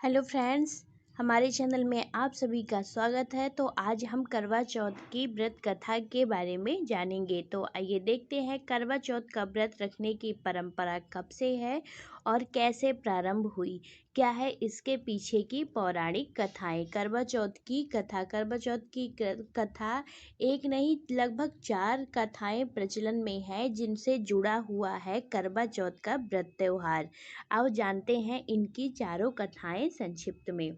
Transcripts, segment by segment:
Hello friends, हमारे channel में आप सभी का स्वागत है। तो आज हम करवा चौथ की व्रत कथा के बारे में जानेंगे। तो आइए देखते हैं करवा चौथ का व्रत रखने की परंपरा कब से है और कैसे प्रारंभ हुई, क्या है इसके पीछे की पौराणिक कथाएं। करवा चौथ की कथा एक नहीं लगभग 4 कथाएं प्रचलन में है जिनसे जुड़ा हुआ है करवा चौथ का व्रत त्योहार। आओ जानते हैं इनकी चारों कथाएं संक्षिप्त में।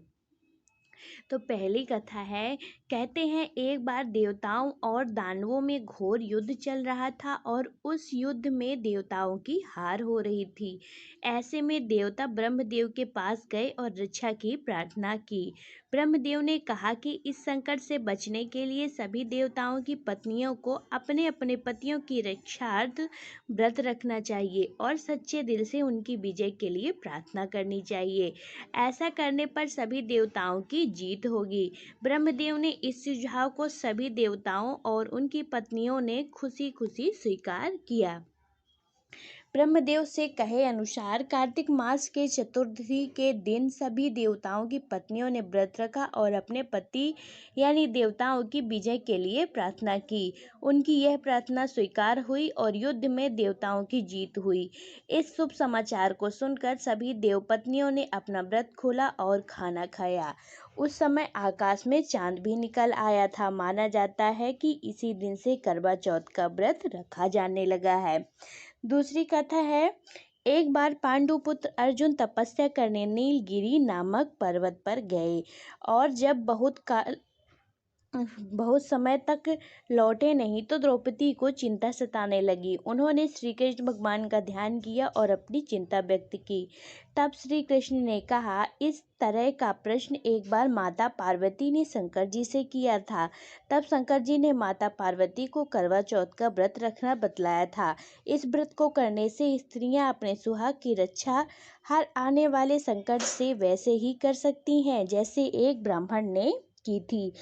तो पहली कथा है, कहते हैं एक बार देवताओं और दानवों में घोर युद्ध चल रहा था और उस युद्ध में देवताओं की हार हो रही थी। ऐसे में देवता ब्रह्मदेव के पास गए और रक्षा की प्रार्थना की। ब्रह्मदेव ने कहा कि इस संकट से बचने के लिए सभी देवताओं की पत्नियों को अपने अपने पतियों की रक्षार्थ व्रत रखना चाहिए और सच्चे दिल से उनकी विजय के लिए प्रार्थना करनी चाहिए। ऐसा करने पर सभी देवताओं की जीत होगी। ब्रह्मदेव ने इस सुझाव को सभी देवताओं और उनकी पत्नियों ने खुशी खुशी स्वीकार किया। ब्रह्मदेव से कहे अनुसार कार्तिक मास के चतुर्थी के दिन सभी देवताओं की पत्नियों ने व्रत रखा और अपने पति यानी देवताओं की विजय के लिए प्रार्थना की। उनकी यह प्रार्थना स्वीकार हुई और युद्ध में देवताओं की जीत हुई। इस शुभ समाचार को सुनकर सभी देवपत्नियों ने अपना व्रत खोला और खाना खाया। उस समय आकाश में चांद भी निकल आया था। माना जाता है कि इसी दिन से करवा चौथ का व्रत रखा जाने लगा है। दूसरी कथा है, एक बार पांडुपुत्र अर्जुन तपस्या करने नीलगिरी नामक पर्वत पर गए और जब बहुत समय तक लौटे नहीं तो द्रौपदी को चिंता सताने लगी। उन्होंने श्री कृष्ण भगवान का ध्यान किया और अपनी चिंता व्यक्त की। तब श्री कृष्ण ने कहा, इस तरह का प्रश्न एक बार माता पार्वती ने शंकर जी से किया था। तब शंकर जी ने माता पार्वती को करवा चौथ का व्रत रखना बतलाया था। इस व्रत को करने से स्त्रियां अपने सुहाग की रक्षा हर आने वाले संकट से वैसे ही कर सकती हैं जैसे एक ब्राह्मण ने की थी।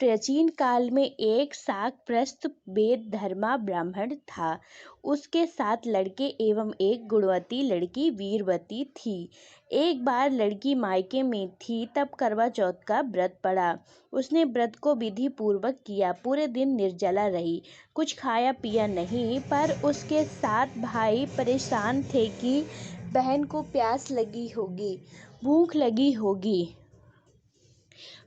प्राचीन काल में एक शाकप्रस्थ वेद धर्मा ब्राह्मण था। उसके 7 लड़के एवं एक गुणवती लड़की वीरवती थी। एक बार लड़की मायके में थी तब करवा चौथ का व्रत पड़ा। उसने व्रत को विधि पूर्वक किया। पूरे दिन निर्जला रही, कुछ खाया पिया नहीं। पर उसके 7 भाई परेशान थे कि बहन को प्यास लगी होगी, भूख लगी होगी,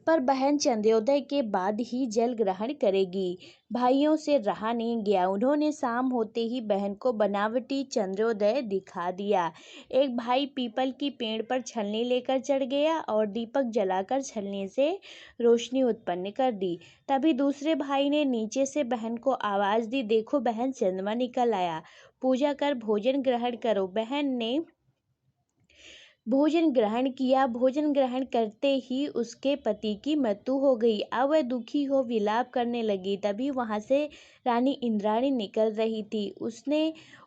पर बहन चंद्रोदय के बाद ही जल ग्रहण करेगी। भाइयों से रहा नहीं गया। उन्होंने शाम होते ही बहन को बनावटी चंद्रोदय दिखा दिया। एक भाई पीपल की पेड़ पर छलनी लेकर चढ़ गया और दीपक जलाकर छलनी से रोशनी उत्पन्न कर दी। तभी दूसरे भाई ने नीचे से बहन को आवाज दी, देखो बहन चंद्रमा निकल आया, पूजा कर भोजन ग्रहण करो। बहन ने भोजन ग्रहण किया। भोजन ग्रहण करते ही उसके पति की मृत्यु हो गई। अब वह दुखी हो विलाप करने लगी। तभी वहां से रानी इंद्राणी निकल रही थी।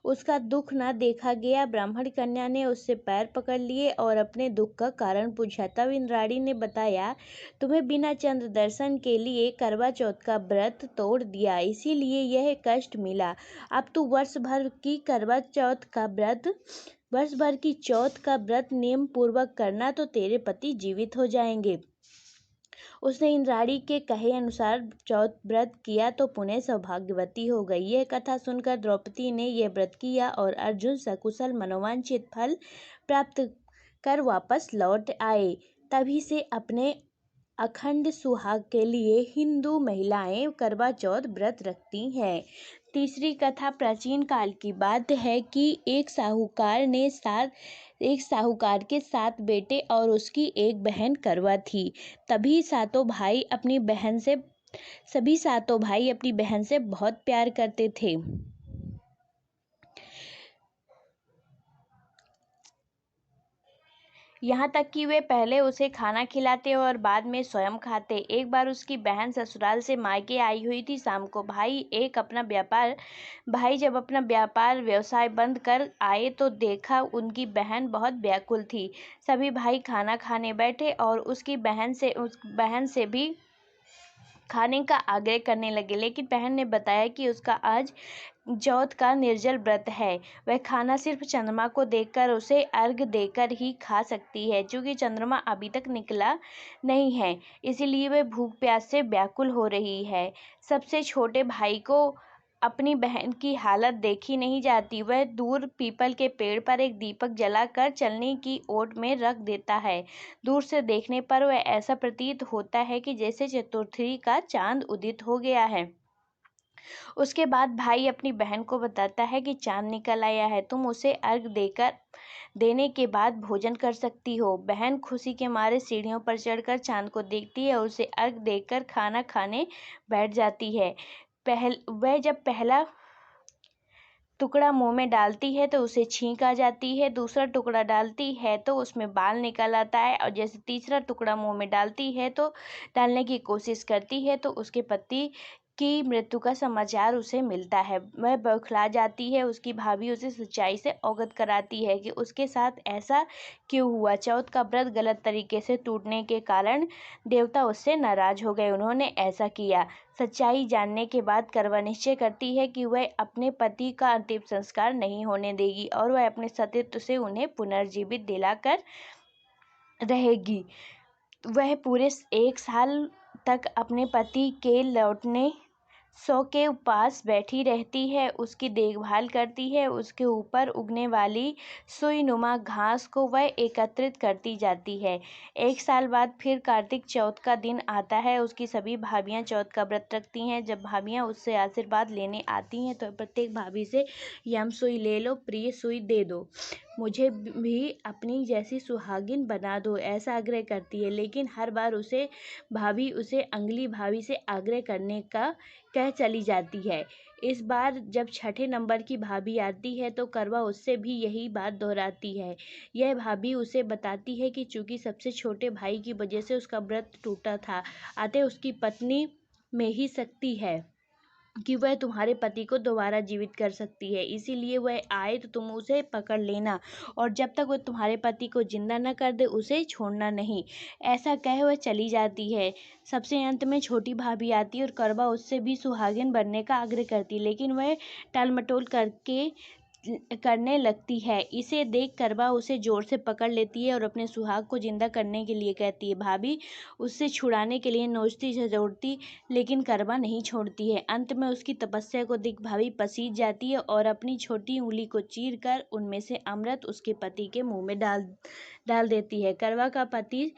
उसका दुख न देखा गया। ब्राह्मण कन्या ने उससे पैर पकड़ लिए और अपने दुख का कारण पूछा। तब इंद्राणी ने बताया, तुम्हें बिना चंद्र दर्शन के लिए करवा चौथ का व्रत तोड़ दिया, इसीलिए यह कष्ट मिला। अब तू वर्ष भर की चौथ का व्रत नियम पूर्वक करना तो तेरे पति जीवित हो जाएंगे। उसने इंद्राणी के कहे अनुसार चौथ व्रत किया तो पुनः सौभाग्यवती हो गई। यह कथा सुनकर द्रौपदी ने यह व्रत किया और अर्जुन सकुशल मनोवांछित फल प्राप्त कर वापस लौट आए। तभी से अपने अखंड सुहाग के लिए हिंदू महिलाएं करवा चौथ व्रत रखती हैं। तीसरी कथा प्राचीन काल की बात है कि एक साहूकार के 7 बेटे और उसकी एक बहन करवा थी। सभी सातों भाई अपनी बहन से बहुत प्यार करते थे। यहाँ तक कि वे पहले उसे खाना खिलाते और बाद में स्वयं खाते। एक बार उसकी बहन ससुराल से मायके आई हुई थी। शाम को भाई जब अपना व्यापार व्यवसाय बंद कर आए तो देखा उनकी बहन बहुत व्याकुल थी। सभी भाई खाना खाने बैठे और उस बहन से भी खाने का आग्रह करने लगे, लेकिन बहन ने बताया कि उसका आज चौथ का निर्जल व्रत है। वह खाना सिर्फ चंद्रमा को देखकर उसे अर्घ्य देकर ही खा सकती है। चूंकि चंद्रमा अभी तक निकला नहीं है, इसीलिए वह भूख प्यास से व्याकुल हो रही है। सबसे छोटे भाई को अपनी बहन की हालत देखी नहीं जाती। वह दूर पीपल के पेड़ पर एक दीपक जलाकर चलने की ओट में रख देता है। दूर से देखने पर वह ऐसा प्रतीत होता है कि जैसे चतुर्थी का चांद उदित हो गया है। उसके बाद भाई अपनी बहन को बताता है कि चांद निकल आया है, तुम उसे अर्घ देने के बाद भोजन कर सकती हो। बहन खुशी के मारे सीढ़ियों पर चढ़कर चांद को देखती है और उसे अर्घ देकर खाना खाने बैठ जाती है। वह जब पहला टुकड़ा मुंह में डालती है तो उसे छींक आ जाती है, दूसरा टुकड़ा डालती है तो उसमें बाल निकल आता है, और जैसे तीसरा टुकड़ा मुंह में डालती है तो डालने की कोशिश करती है तो उसके पति की मृत्यु का समाचार उसे मिलता है। वह बौखला जाती है। उसकी भाभी उसे सच्चाई से अवगत कराती है कि उसके साथ ऐसा क्यों हुआ। चौथ का व्रत गलत तरीके से टूटने के कारण देवता उससे नाराज हो गए, उन्होंने ऐसा किया। सच्चाई जानने के बाद करवा निश्चय करती है कि वह अपने पति का अंतिम संस्कार नहीं होने देगी और वह अपने सतीत्व से उन्हें पुनर्जीवित दिलाकर रहेगी। वह पूरे 1 साल तक अपने पति के लौटने के पास बैठी रहती है, उसकी देखभाल करती है, उसके ऊपर उगने वाली सुईनुमा घास को वह एकत्रित करती जाती है। 1 साल बाद फिर कार्तिक चौथ का दिन आता है। उसकी सभी भाभियां चौथ का व्रत रखती हैं। जब भाभियां उससे आशीर्वाद लेने आती हैं तो प्रत्येक भाभी से यम सुई ले लो, प्रिय सुई दे दो, मुझे भी अपनी जैसी सुहागिन बना दो, ऐसा आग्रह करती है। लेकिन हर बार भाभी उसे अगली भाभी से आग्रह करने का कह चली जाती है। इस बार जब छठे नंबर की भाभी आती है तो करवा उससे भी यही बात दोहराती है। यह भाभी उसे बताती है कि चूंकि सबसे छोटे भाई की वजह से उसका व्रत टूटा था, अतः उसकी पत्नी में ही शक्ति है कि वह तुम्हारे पति को दोबारा जीवित कर सकती है, इसीलिए वह आए तो तुम उसे पकड़ लेना और जब तक वह तुम्हारे पति को जिंदा न कर दे उसे छोड़ना नहीं। ऐसा कह वह चली जाती है। सबसे अंत में छोटी भाभी आती है और करवा उससे भी सुहागिन बनने का आग्रह करती है, लेकिन वह टालमटोल करने लगती है। इसे देख करवा उसे जोर से पकड़ लेती है और अपने सुहाग को जिंदा करने के लिए कहती है। भाभी उससे छुड़ाने के लिए नोचती झरोड़ती, लेकिन करवा नहीं छोड़ती है। अंत में उसकी तपस्या को देख भाभी पसीज जाती है और अपनी छोटी उंगली को चीर कर उनमें से अमृत उसके पति के मुंह में डाल देती है। करवा का पति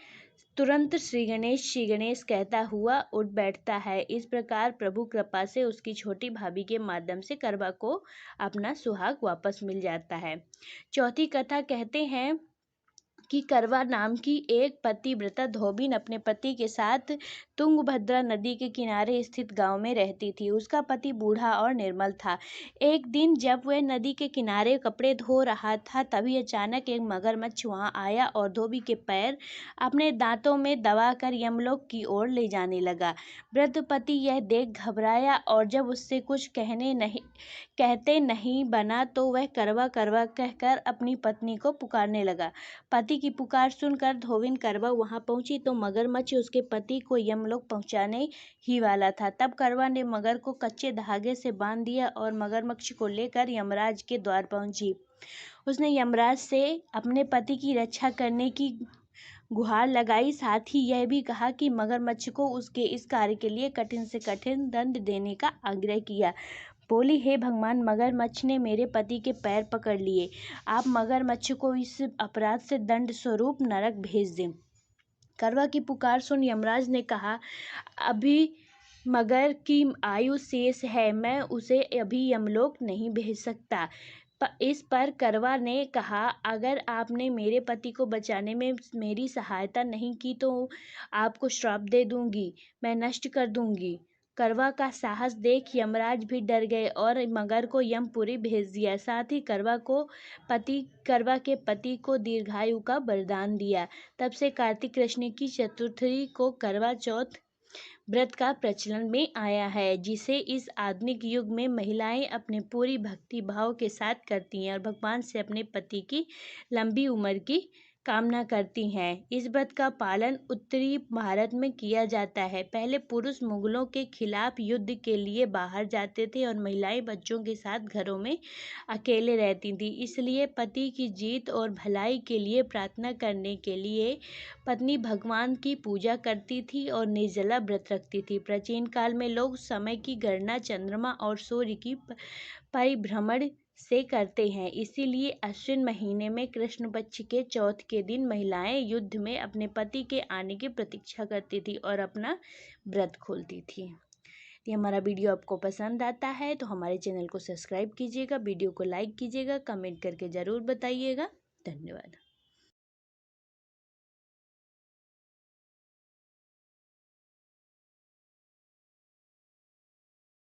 तुरंत श्री गणेश कहता हुआ उठ बैठता है। इस प्रकार प्रभु कृपा से उसकी छोटी भाभी के माध्यम से करवा को अपना सुहाग वापस मिल जाता है। चौथी कथा कहते हैं कि करवा नाम की एक पतिव्रता धोबिन अपने पति के साथ तुंगभद्रा नदी के किनारे स्थित गांव में रहती थी। उसका पति बूढ़ा और निर्मल था। एक दिन जब वह नदी के किनारे कपड़े धो रहा था, तभी अचानक एक मगरमच्छ वहां आया और धोबी के पैर अपने दांतों में दबाकर यमलोक की ओर ले जाने लगा। वृद्ध पति यह देख घबराया और जब उससे कुछ कहते नहीं बना तो वह करवा करवा कहकर अपनी पत्नी को पुकारने लगा। पति की पुकार सुनकर धोबिन करवा वहां पहुंची तो मगरमच्छ उसके पति को यमलोक पहुंचाने ही वाला था। तब करवा ने मगर को कच्चे धागे से बांध दिया और मगरमच्छ को लेकर यमराज के द्वार पहुंची। उसने यमराज से अपने पति की रक्षा करने की गुहार लगाई, साथ ही यह भी कहा कि मगरमच्छ को उसके इस कार्य के लिए कठिन से कठिन दंड देने का आग्रह किया। बोली, हे भगवान, मगरमच्छ ने मेरे पति के पैर पकड़ लिए, आप मगरमच्छ को इस अपराध से दंड स्वरूप नरक भेज दें। करवा की पुकार सुन यमराज ने कहा, अभी मगर की आयु शेष है, मैं उसे अभी यमलोक नहीं भेज सकता। इस पर करवा ने कहा, अगर आपने मेरे पति को बचाने में मेरी सहायता नहीं की तो आपको श्राप दे दूंगी, मैं नष्ट कर दूंगी। करवा का साहस देख यमराज भी डर गए और मगर को यमपुरी भेज दिया। साथ ही करवा के पति को दीर्घायु का वरदान दिया। तब से कार्तिक कृष्ण की चतुर्थी को करवा चौथ व्रत का प्रचलन में आया है, जिसे इस आधुनिक युग में महिलाएं अपने पूरी भक्ति भाव के साथ करती हैं और भगवान से अपने पति की लंबी उम्र की कामना करती हैं। इस व्रत का पालन उत्तरी भारत में किया जाता है। पहले पुरुष मुगलों के खिलाफ युद्ध के लिए बाहर जाते थे और महिलाएं बच्चों के साथ घरों में अकेले रहती थीं। इसलिए पति की जीत और भलाई के लिए प्रार्थना करने के लिए पत्नी भगवान की पूजा करती थी और निर्जला व्रत रखती थी। प्राचीन काल में लोग समय की गणना चंद्रमा और सूर्य की परिभ्रमण से करते हैं। इसीलिए अश्विन महीने में कृष्ण पक्ष के चौथ के दिन महिलाएं युद्ध में अपने पति के आने की प्रतीक्षा करती थी और अपना व्रत खोलती थी। यदि हमारा वीडियो आपको पसंद आता है तो हमारे चैनल को सब्सक्राइब कीजिएगा, वीडियो को लाइक कीजिएगा, कमेंट करके ज़रूर बताइएगा। धन्यवाद।